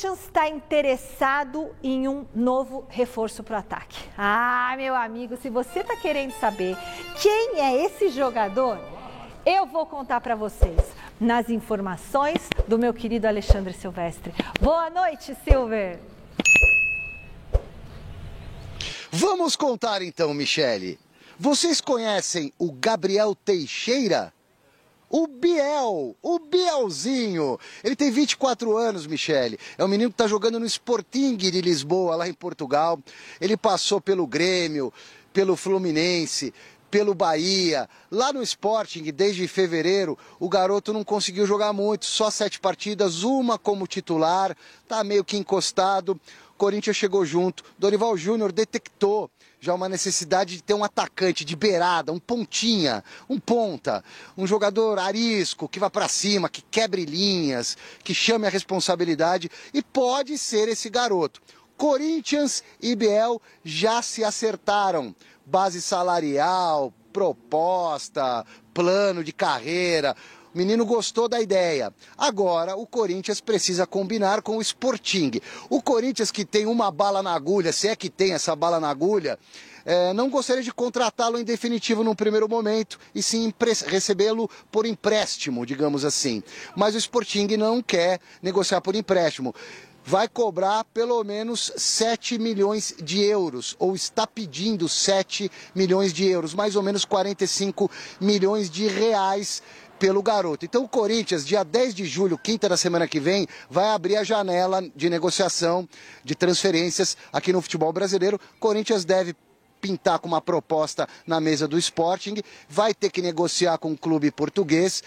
Está interessado em um novo reforço para o ataque. Ah, meu amigo, se você está querendo saber quem é esse jogador, eu vou contar para vocês nas informações do meu querido Alexandre Silvestre. Boa noite, Silver. Vamos contar então, Michele. Vocês conhecem o Gabriel Teixeira? O Bielzinho, ele tem 24 anos, Michele, é um menino que está jogando no Sporting de Lisboa, lá em Portugal. Ele passou pelo Grêmio, pelo Fluminense, pelo Bahia, lá no Sporting, desde fevereiro, o garoto não conseguiu jogar muito, só 7 partidas, uma como titular, tá meio que encostado. O Corinthians chegou junto, Dorival Júnior detectou já uma necessidade de ter um atacante de beirada, um pontinha, um ponta, um jogador arisco, que vá para cima, que quebre linhas, que chame a responsabilidade, e pode ser esse garoto. Corinthians e Biel já se acertaram. Base salarial, proposta, plano de carreira. O menino gostou da ideia. Agora o Corinthians precisa combinar com o Sporting. O Corinthians, que tem uma bala na agulha, se é que tem essa bala na agulha, não gostaria de contratá-lo em definitivo num primeiro momento e sim recebê-lo por empréstimo, digamos assim. Mas o Sporting não quer negociar por empréstimo. Vai cobrar pelo menos 7 milhões de euros, ou está pedindo 7 milhões de euros, mais ou menos 45 milhões de reais pelo garoto. Então o Corinthians, dia 10 de julho, quinta da semana que vem, vai abrir a janela de negociação de transferências aqui no futebol brasileiro. O Corinthians deve pintar com uma proposta na mesa do Sporting, vai ter que negociar com o clube português.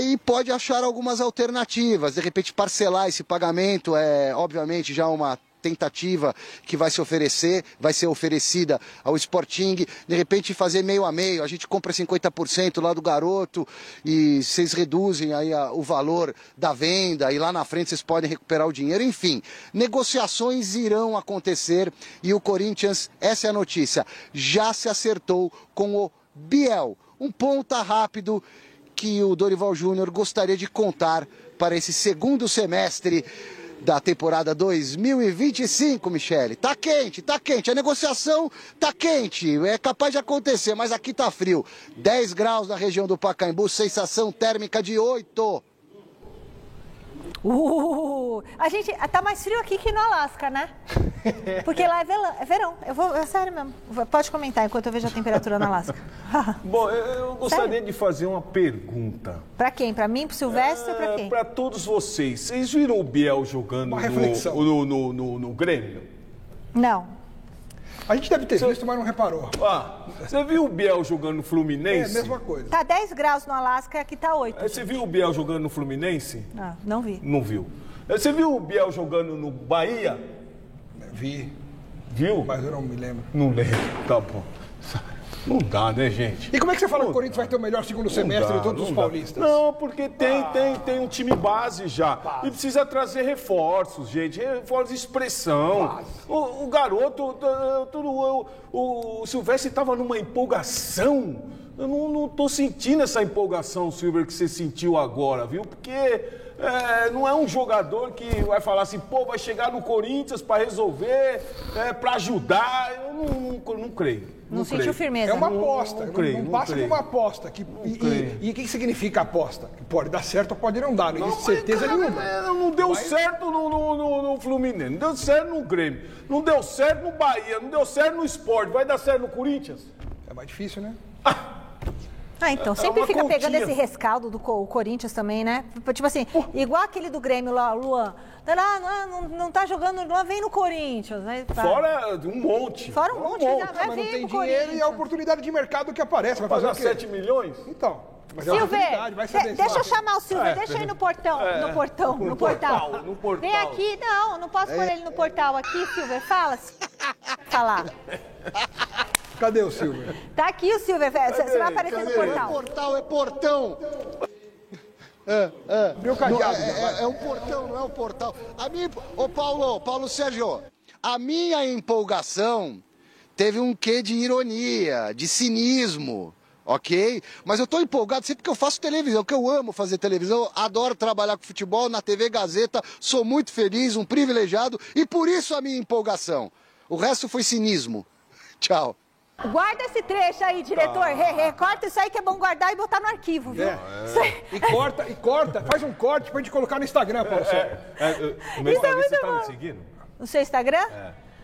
E pode achar algumas alternativas, de repente parcelar esse pagamento, obviamente já uma tentativa que vai ser oferecida ao Sporting, de repente fazer meio a meio, a gente compra 50% lá do garoto e vocês reduzem aí o valor da venda e lá na frente vocês podem recuperar o dinheiro, enfim, negociações irão acontecer e o Corinthians, essa é a notícia, já se acertou com o Biel, um ponta rápido que o Dorival Júnior gostaria de contar para esse segundo semestre da temporada 2025, Michele. Tá quente, a negociação tá quente, é capaz de acontecer, mas aqui tá frio. 10 graus na região do Pacaembu, sensação térmica de 8. A gente tá mais frio aqui que no Alasca, né? Porque lá é verão. É sério mesmo. Pode comentar enquanto eu vejo a temperatura no Alasca. Bom, eu gostaria de fazer uma pergunta. Pra quem? Pra mim, pro Silvestre ou pra quem? Pra todos vocês. Vocês viram o Biel jogando no Grêmio? Não. A gente deve ter visto, mas não reparou. Você viu o Biel jogando no Fluminense? É a mesma coisa. Tá 10 graus no Alasca e aqui tá 8. Você viu o Biel jogando no Fluminense? Não vi. Não viu. Você viu o Biel jogando no Bahia? Vi. Viu? Mas eu não me lembro. Não lembro. Tá bom. Não dá, né, gente? E como é que você fala que o Corinthians vai ter o melhor segundo semestre de todos os paulistas? Não, porque tem um time base já. E precisa trazer reforços, gente. Reforços de expressão. O garoto, o Silvestre estava numa empolgação. Eu não tô sentindo essa empolgação, Silver, que você sentiu agora, viu? Porque não é um jogador que vai falar assim, pô, vai chegar no Corinthians para resolver, para ajudar. Eu não creio. Não sentiu firmeza. É uma aposta, não passa de uma aposta. E o que significa aposta? Que pode dar certo ou pode não dar, não existe certeza nenhuma. Não deu certo no Fluminense, não deu certo no Grêmio, não deu certo no Bahia, não deu certo no Sport, vai dar certo no Corinthians? É mais difícil, né? Então, sempre fica pegando esse rescaldo do Corinthians também, né? Tipo assim, igual aquele do Grêmio lá, o Luan. Não tá jogando, Luan vem no Corinthians. Né? Fora um monte. Fora um monte, já vai mas vir não tem no dinheiro Corinthians. e a oportunidade de mercado que aparece. Vai fazer o quê? 7 milhões? Então, mas Silver, deixa eu chamar o Silver, deixa aí no portão, no portal. No portal. Vem aqui, não posso pôr ele no portal aqui, Silver, fala. Cadê o Silver? Tá aqui o Silver, você vai aparecer no portal. É portão. Meu cadeado. É um portão, não é um portal. Paulo Sérgio, a minha empolgação teve um quê de ironia, de cinismo. Ok? Mas eu tô empolgado sempre que eu faço televisão, que eu amo fazer televisão, adoro trabalhar com futebol na TV Gazeta, sou muito feliz, um privilegiado e por isso a minha empolgação. O resto foi cinismo. Tchau. Guarda esse trecho aí, diretor. Recorta isso aí que é bom guardar e botar no arquivo, viu? E corta, faz um corte pra gente colocar no Instagram, Paulo Sérgio. No Instagram você tá me seguindo? No seu Instagram?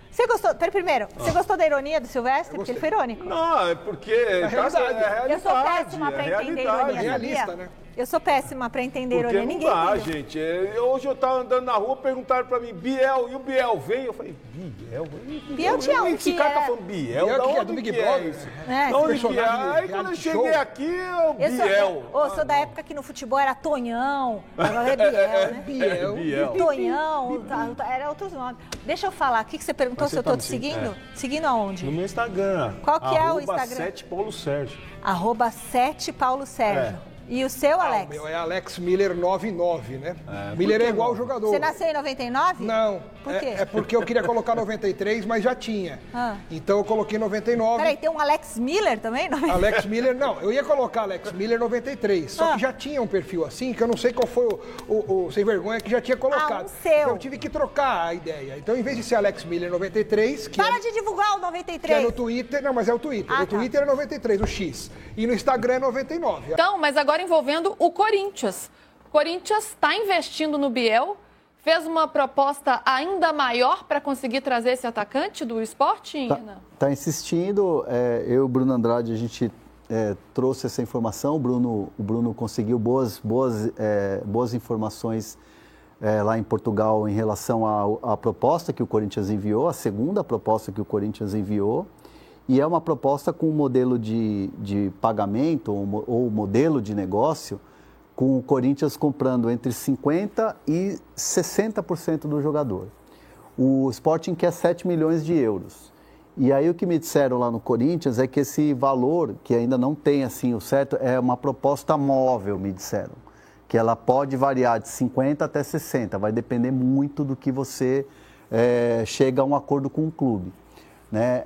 Você gostou? Primeiro, você gostou da ironia do Silvestre? Porque ele foi irônico. Não, é porque... realidade. Eu sou péssima pra entender ironia, realista, sabia? né? Eu sou péssima pra entender Porque ironia. não Ninguém dá, entendeu. gente. Hoje eu tava andando na rua, perguntaram pra mim, Biel, e o Biel vem? Eu falei, Biel? Biel tinha um Esse que cara tá é- falando Biel? Biel Da que é onde do Big que Brother. isso? É, Da onde que é? personagem de Aí quando eu reality cheguei show. aqui, eu Eu Biel. sou da época que no futebol era Tonhão, agora é Biel, né? Biel. Tonhão, era outros nomes. Deixa eu falar, o que você perguntou Mas se você eu tô tá te me seguindo? Seguindo aonde? No meu Instagram. Qual que é o Instagram? 7 Paulo Sérgio. @7 Paulo Sérgio. E o seu, O Alex? meu é Alex Miller 99, né? Miller é igual o jogador. Você nasceu em 99? Não. Por quê? É porque eu queria colocar 93, mas já tinha. Ah. Então eu coloquei 99. Peraí, tem um Alex Miller também? Alex Miller, não, eu ia colocar Alex Miller 93, só que já tinha um perfil assim, que eu não sei qual foi o sem vergonha que já tinha colocado. um seu. Então eu tive que trocar a ideia. Então, em vez de ser Alex Miller 93, que Para é, de divulgar o que é 93. no Twitter, não, mas é o Twitter. Ah, No tá. Twitter é 93, o X. E no Instagram é 99. Então, mas agora envolvendo o Corinthians. O Corinthians está investindo no Biel, fez uma proposta ainda maior para conseguir trazer esse atacante do Sporting, Renan? Tá insistindo, eu e o Bruno Andrade, a gente trouxe essa informação, o Bruno conseguiu boas informações lá em Portugal em relação à proposta que o Corinthians enviou, a segunda proposta que o Corinthians enviou, e é uma proposta com um modelo de pagamento ou modelo de negócio, com o Corinthians comprando entre 50% e 60% do jogador. O Sporting quer 7 milhões de euros. E aí o que me disseram lá no Corinthians é que esse valor, que ainda não tem assim o certo, é uma proposta móvel, me disseram. Que ela pode variar de 50 até 60, vai depender muito do que você chega a um acordo com o clube. Né?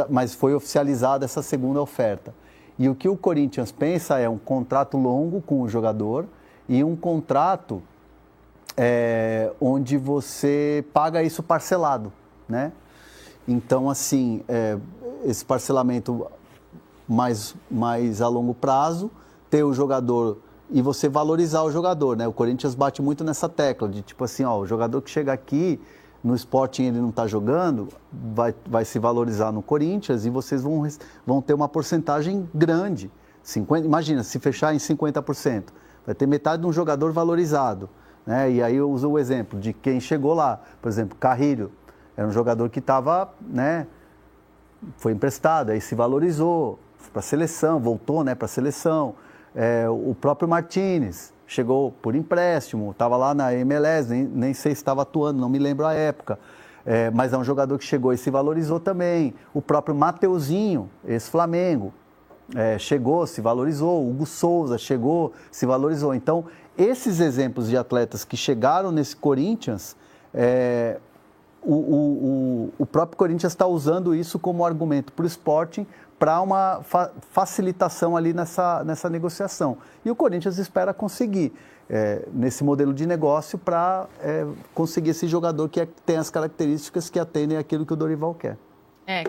Mas foi oficializada essa segunda oferta. E o que o Corinthians pensa é um contrato longo com o jogador e um contrato onde você paga isso parcelado, né? Então, assim, esse parcelamento mais a longo prazo, ter o jogador e você valorizar o jogador, né? O Corinthians bate muito nessa tecla de tipo assim, ó, o jogador que chega aqui no Sporting ele não está jogando, vai se valorizar no Corinthians e vocês vão ter uma porcentagem grande. 50, imagina, se fechar em 50%, vai ter metade de um jogador valorizado. Né? E aí eu uso o exemplo de quem chegou lá. Por exemplo, Carrilho, era um jogador que estava, né, foi emprestado, aí se valorizou, foi para a seleção, voltou, né, para a seleção. O próprio Martínez chegou por empréstimo, estava lá na MLS, nem sei se estava atuando, não me lembro a época. Mas é um jogador que chegou e se valorizou também. O próprio Mateuzinho, ex-Flamengo, chegou, se valorizou. O Hugo Souza chegou, se valorizou. Então, esses exemplos de atletas que chegaram nesse Corinthians, o próprio Corinthians está usando isso como argumento para o Sporting, para uma facilitação ali nessa negociação. E o Corinthians espera conseguir, nesse modelo de negócio, para conseguir esse jogador que tem as características que atendem aquilo que o Dorival quer.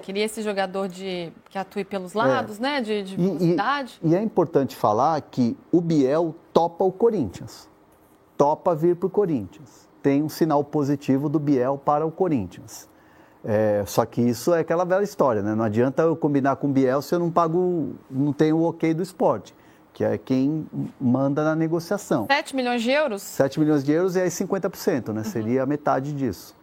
Queria esse jogador que atue pelos lados, né, de velocidade. E é importante falar que o Biel topa o Corinthians, topa vir para o Corinthians. Tem um sinal positivo do Biel para o Corinthians. Só que isso é aquela velha história, né? Não adianta eu combinar com o Biel se eu não tenho o ok do esporte, que é quem manda na negociação. 7 milhões de euros? 7 milhões de euros e aí 50%, né? Seria a metade disso.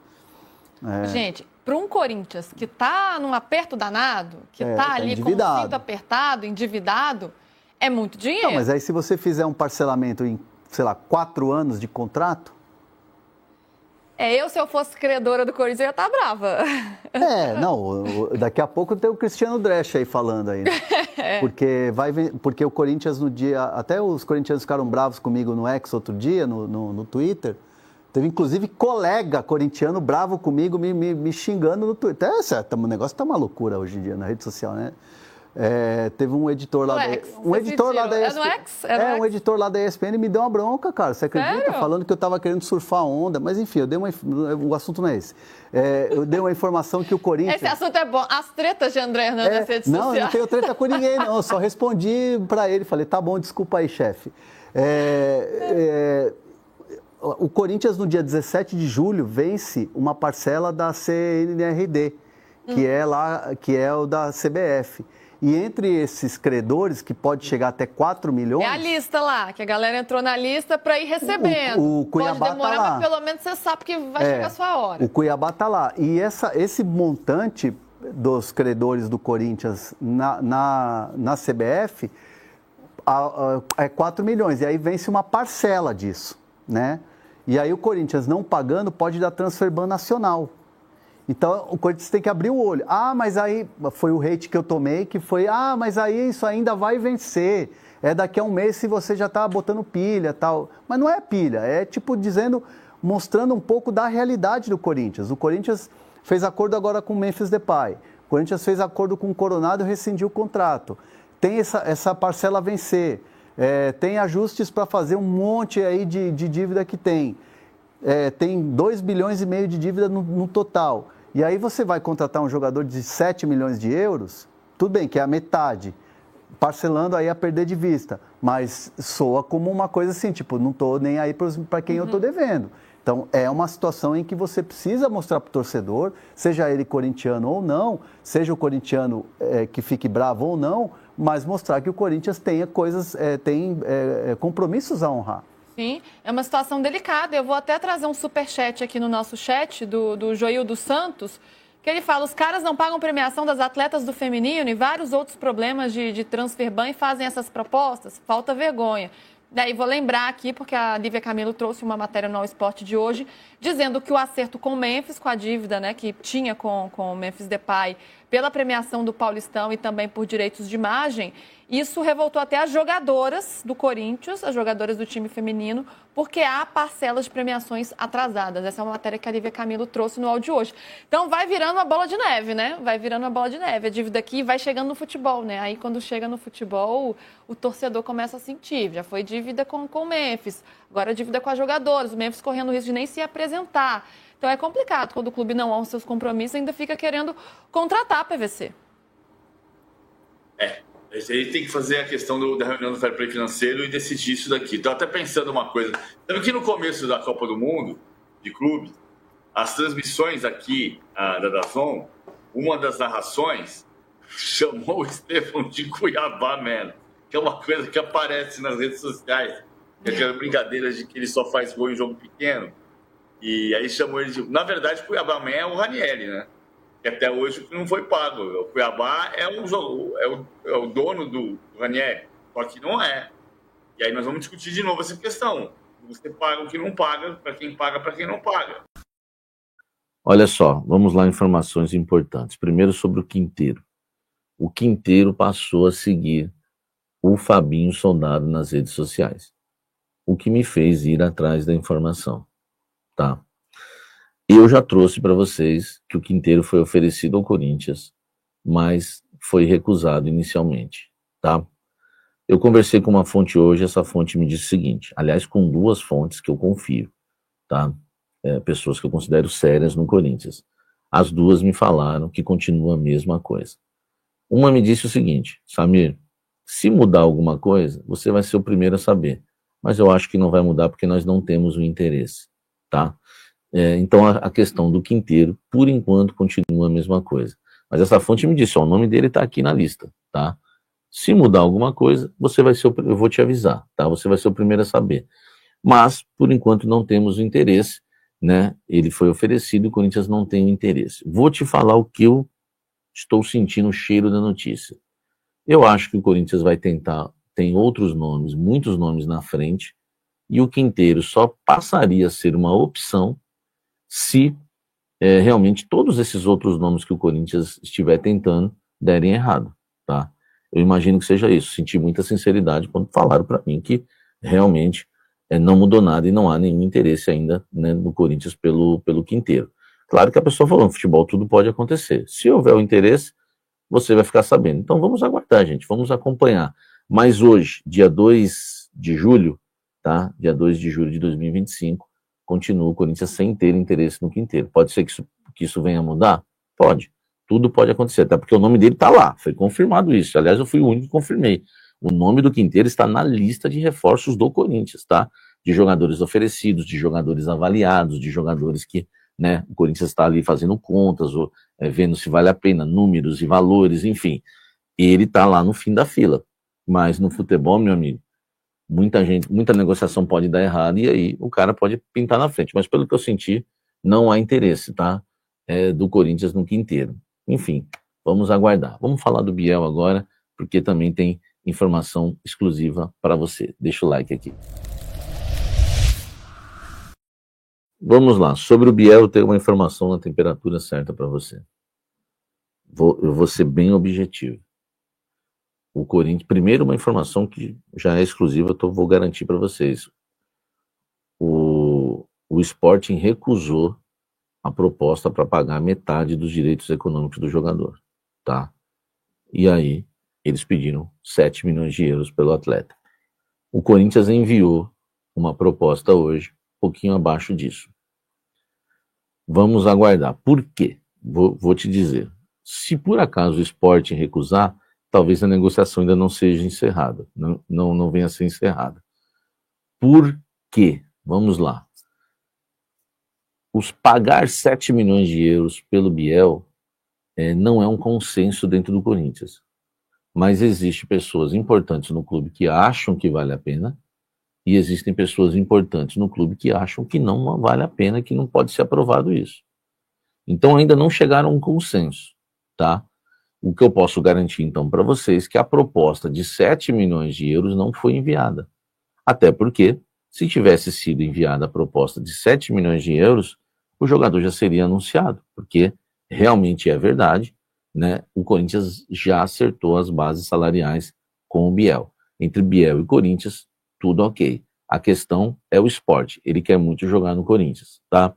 Gente, para um Corinthians que está num aperto danado, que está ali com o cinto apertado, endividado, é muito dinheiro. Não, mas aí se você fizer um parcelamento em, sei lá, 4 anos de contrato, se eu fosse credora do Corinthians, eu ia estar brava. Daqui a pouco tem o Cristiano Dresch aí falando aí. Né? Porque o Corinthians no dia... Até os corintianos ficaram bravos comigo no X outro dia, no Twitter. Teve inclusive colega corintiano bravo comigo, me xingando no Twitter. O negócio tá uma loucura hoje em dia na rede social, né? Teve um editor lá um editor lá da ESPN. Um editor lá da ESPN me deu uma bronca, cara. Você acredita? Sério? Falando que eu estava querendo surfar a onda. Mas enfim, o assunto não é esse. Eu dei uma informação que o Corinthians... Esse assunto é bom. As tretas de André Hernan nas redes sociais. Não, eu não tenho treta com ninguém, não. Eu só respondi para ele. Falei, tá bom, desculpa aí, chefe. O Corinthians, no dia 17 de julho, vence uma parcela da CNRD, que é o da CBF. E entre esses credores, que pode chegar até 4 milhões... É a lista lá, que a galera entrou na lista para ir recebendo. O Cuiabá pode demorar, tá lá. Mas pelo menos você sabe que vai chegar a sua hora. O Cuiabá está lá. E esse montante dos credores do Corinthians na CBF é 4 milhões. E aí vence uma parcela disso, né? E aí o Corinthians não pagando pode dar transfer ban nacional. Então, o Corinthians tem que abrir o olho. Mas aí, foi o hate que eu tomei, que foi, mas aí isso ainda vai vencer. É daqui a um mês se você já está botando pilha e tal. Mas não é pilha, é tipo mostrando um pouco da realidade do Corinthians. O Corinthians fez acordo agora com o Memphis Depay. O Corinthians fez acordo com o Coronado e rescindiu o contrato. Tem essa parcela a vencer. Tem ajustes para fazer um monte aí de dívida que tem. Tem 2,5 bilhões de dívida no total. E aí você vai contratar um jogador de 7 milhões de euros, tudo bem que é a metade, parcelando aí a perder de vista, mas soa como uma coisa assim, tipo, não estou nem aí para quem eu estou devendo. Então, é uma situação em que você precisa mostrar para o torcedor, seja ele corintiano ou não, seja o corintiano que fique bravo ou não, mas mostrar que o Corinthians tenha tem compromissos a honrar. Sim, é uma situação delicada. Eu vou até trazer um superchat aqui no nosso chat do Joildo Santos, que ele fala, os caras não pagam premiação das atletas do feminino e vários outros problemas de transfer ban e fazem essas propostas. Falta vergonha. Daí vou lembrar aqui, porque a Lívia Camilo trouxe uma matéria no All Sport de hoje, dizendo que o acerto com o Memphis, com a dívida, né, que tinha com o Memphis Depay, pela premiação do Paulistão e também por direitos de imagem, isso revoltou até as jogadoras do Corinthians, as jogadoras do time feminino, porque há parcelas de premiações atrasadas. Essa é uma matéria que a Lívia Camilo trouxe no áudio hoje. Então vai virando uma bola de neve, né? Vai virando uma bola de neve. A dívida aqui vai chegando no futebol, né? Aí quando chega no futebol, o torcedor começa a sentir. Já foi dívida com o Memphis, agora dívida com as jogadoras. O Memphis correndo o risco de nem se apresentar. Então é complicado. Quando o clube não honra seus compromissos, ainda fica querendo contratar a PVC. Aí tem que fazer a questão da reunião do fair play financeiro e decidir isso daqui. Estou até pensando uma coisa. Sabe que no começo da Copa do Mundo, de clubes, as transmissões aqui da DAZN, uma das narrações chamou o Estefão de Cuiabá Man, que é uma coisa que aparece nas redes sociais. É aquela brincadeira de que ele só faz gol em jogo pequeno. E aí chamou ele de... Na verdade, Cuiabá Man é o Ranieri, né? Que até hoje não foi pago. O Cuiabá é o dono do Ranieri, só que não é. E aí nós vamos discutir de novo essa questão. Você paga o que não paga, para quem não paga. Olha só, vamos lá, informações importantes. Primeiro sobre o Quinteiro. O Quinteiro passou a seguir o Fabinho Soldado nas redes sociais, o que me fez ir atrás da informação, tá? Eu já trouxe para vocês que o Quinteiro foi oferecido ao Corinthians, mas foi recusado inicialmente, tá? Eu conversei com uma fonte hoje, essa fonte me disse o seguinte, aliás, com 2 fontes que eu confio, tá? Pessoas que eu considero sérias no Corinthians. As 2 me falaram que continua a mesma coisa. Uma me disse o seguinte, Samir, se mudar alguma coisa, você vai ser o primeiro a saber, mas eu acho que não vai mudar porque nós não temos o interesse, tá? Então, a questão do Quinteiro, por enquanto, continua a mesma coisa. Mas essa fonte me disse, o nome dele está aqui na lista, tá? Se mudar alguma coisa, eu vou te avisar, tá? Você vai ser o primeiro a saber. Mas, por enquanto, não temos o interesse, né? Ele foi oferecido e o Corinthians não tem o interesse. Vou te falar o que eu estou sentindo, o cheiro da notícia. Eu acho que o Corinthians vai tentar, tem outros nomes, muitos nomes na frente, e o Quinteiro só passaria a ser uma opção se realmente todos esses outros nomes que o Corinthians estiver tentando derem errado, tá? Eu imagino que seja isso. Senti muita sinceridade quando falaram para mim que realmente não mudou nada e não há nenhum interesse ainda, né, no Corinthians pelo Quinteiro. Claro que a pessoa falou, no futebol tudo pode acontecer. Se houver o interesse, você vai ficar sabendo. Então vamos aguardar, gente, vamos acompanhar. Mas hoje, dia 2 de julho, tá? Dia 2 de julho de 2025, continua o Corinthians sem ter interesse no Quinteiro. Pode ser que isso venha a mudar? Pode. Tudo pode acontecer, até porque o nome dele está lá, foi confirmado isso. Aliás, eu fui o único que confirmei. O nome do Quinteiro está na lista de reforços do Corinthians, tá? De jogadores oferecidos, de jogadores avaliados, de jogadores que, né, o Corinthians está ali fazendo contas, ou vendo se vale a pena, números e valores, enfim. Ele está lá no fim da fila. Mas no futebol, meu amigo, muita negociação pode dar errado e aí o cara pode pintar na frente. Mas pelo que eu senti, não há interesse, tá? Do Corinthians no Quinteiro. Enfim, vamos aguardar. Vamos falar do Biel agora, porque também tem informação exclusiva para você. Deixa o like aqui. Vamos lá. Sobre o Biel, eu tenho uma informação na temperatura certa para você. Eu vou ser bem objetivo. O Corinthians, primeiro uma informação que já é exclusiva, vou garantir para vocês. O Sporting recusou a proposta para pagar metade dos direitos econômicos do jogador, tá? E aí, eles pediram 7 milhões de euros pelo atleta. O Corinthians enviou uma proposta hoje, um pouquinho abaixo disso. Vamos aguardar. Por quê? Vou te dizer. Se por acaso o Sporting recusar, talvez a negociação ainda não seja encerrada, não venha a ser encerrada. Por quê? Vamos lá. Pagar 7 milhões de euros pelo Biel não é um consenso dentro do Corinthians. Mas existem pessoas importantes no clube que acham que vale a pena e existem pessoas importantes no clube que acham que não vale a pena, que não pode ser aprovado isso. Então ainda não chegaram a um consenso, tá? O que eu posso garantir, então, para vocês, que a proposta de 7 milhões de euros não foi enviada. Até porque, se tivesse sido enviada a proposta de 7 milhões de euros, o jogador já seria anunciado, porque realmente é verdade, né? O Corinthians já acertou as bases salariais com o Biel. Entre Biel e Corinthians, tudo ok. A questão é o esporte. Ele quer muito jogar no Corinthians, tá?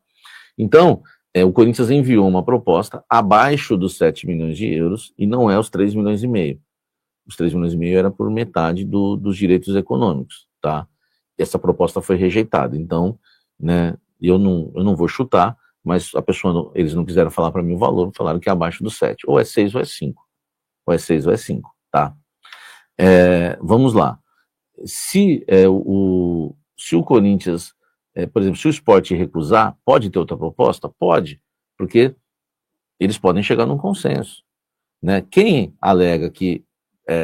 Então, o Corinthians enviou uma proposta abaixo dos 7 milhões de euros e não é os 3 milhões e meio. Os 3 milhões e meio era por metade dos direitos econômicos, tá? Essa proposta foi rejeitada. Então, né, eu não vou chutar, mas eles não quiseram falar para mim o valor, falaram que é abaixo dos 7. Ou é 6 ou é 5. Ou é 6 ou é 5, tá? Vamos lá. Se o Corinthians, por exemplo, se o Sport recusar, pode ter outra proposta? Pode, porque eles podem chegar num consenso, né? Quem alega que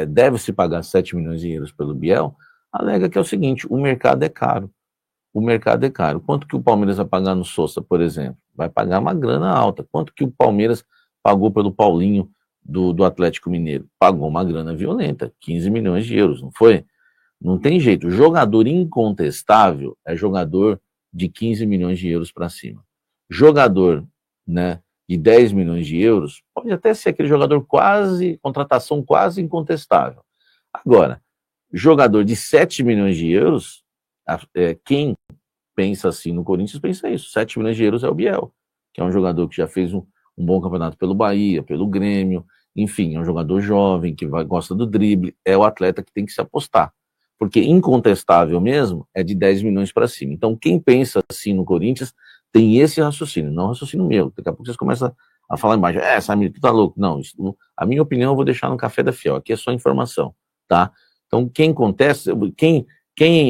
deve-se pagar 7 milhões de euros pelo Biel, alega que é o seguinte: o mercado é caro. O mercado é caro. Quanto que o Palmeiras vai pagar no Sousa, por exemplo? Vai pagar uma grana alta. Quanto que o Palmeiras pagou pelo Paulinho do Atlético Mineiro? Pagou uma grana violenta, 15 milhões de euros, não foi? Não tem jeito. Jogador incontestável é jogador de 15 milhões de euros para cima. Jogador, né, de 10 milhões de euros, pode até ser aquele jogador contratação quase incontestável. Agora, jogador de 7 milhões de euros, quem pensa assim no Corinthians pensa isso. 7 milhões de euros é o Biel, que é um jogador que já fez um bom campeonato pelo Bahia, pelo Grêmio, enfim, é um jogador jovem, que gosta do drible, é o atleta que tem que se apostar. Porque incontestável mesmo é de 10 milhões para cima. Então, quem pensa assim no Corinthians tem esse raciocínio, não raciocínio meu. Daqui a pouco vocês começam a falar embaixo, Samir, tu tá louco. Não, a minha opinião eu vou deixar no Café da Fiel, aqui é só informação, tá? Então, quem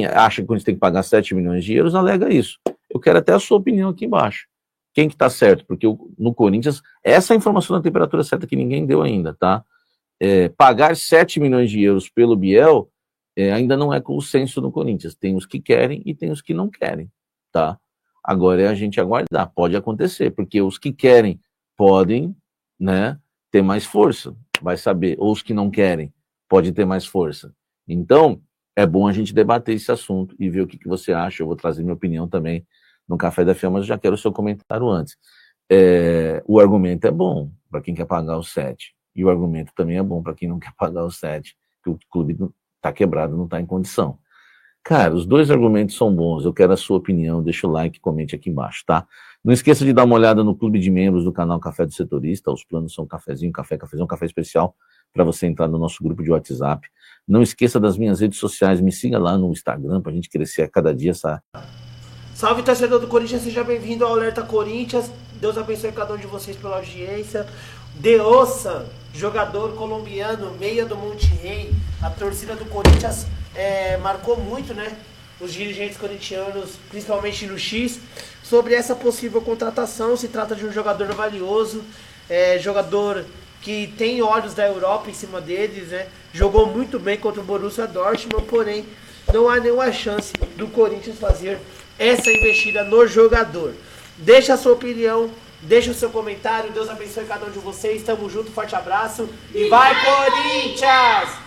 acha que o Corinthians tem que pagar 7 milhões de euros, alega isso. Eu quero até a sua opinião aqui embaixo. Quem que tá certo? Porque no Corinthians, essa é a informação da temperatura certa que ninguém deu ainda, tá? Pagar 7 milhões de euros pelo Biel ainda não é consenso no Corinthians. Tem os que querem e tem os que não querem, tá? Agora é a gente aguardar. Pode acontecer, porque os que querem podem, né, ter mais força, vai saber. Ou os que não querem podem ter mais força. Então, é bom a gente debater esse assunto e ver o que você acha. Eu vou trazer minha opinião também no Café da Fiel, mas eu já quero o seu comentário antes. O argumento é bom para quem quer pagar os 7. E o argumento também é bom para quem não quer pagar os 7, que o clube está quebrado, não está em condição. Cara, os dois argumentos são bons. Eu quero a sua opinião. Deixa o like, comente aqui embaixo, tá? Não esqueça de dar uma olhada no clube de membros do canal Café do Setorista. Os planos são cafezinho, cafezão, café especial para você entrar no nosso grupo de WhatsApp. Não esqueça das minhas redes sociais. Me siga lá no Instagram para a gente crescer a cada dia. Salve, torcedor do Corinthians. Seja bem-vindo ao Alerta Corinthians. Deus abençoe cada um de vocês pela audiência. Deossa, jogador colombiano, meia do Monte Rei. A torcida do Corinthians marcou muito, né? Os dirigentes corintianos, principalmente no X, sobre essa possível contratação. Se trata de um jogador valioso, jogador que tem olhos da Europa em cima deles, né? Jogou muito bem contra o Borussia Dortmund, porém não há nenhuma chance do Corinthians fazer essa investida no jogador. Deixa a sua opinião, deixa o seu comentário. Deus abençoe cada um de vocês. Tamo junto, forte abraço e vai Corinthians!